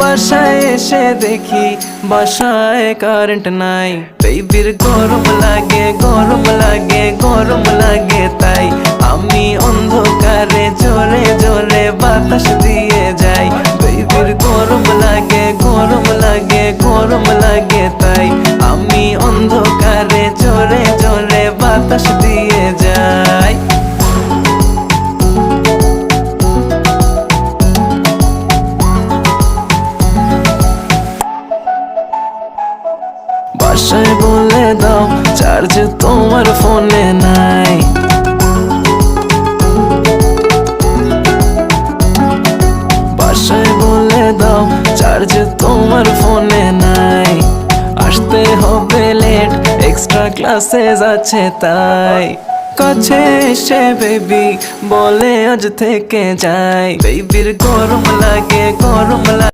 বাসায় এসে দেখি বাসায় কারেন্ট নাই। বেবির গরম লাগে গরম লাগে গরম লাগে, তাই আমি অন্ধকারে জোরে জোরে বাতাস দিয়ে যাই। বেবির গরম লাগে গরম লাগে গরম লাগে, তাই আমি অন্ধকারে জোরে জোরে বাতাস দিয়ে যাই। বাসায় বলে দাও চার্জ তোমার ফোনে নাই। বাসায় বলে দাও চার্জ তোমার ফোনে নাই। আসতে হবে লেট, এক্সট্রা ক্লাসেস আছে তাই। কাছে এসে বেবি বলে আজ থেকে যাই। বেবির গরম লাগে গরম লাগে।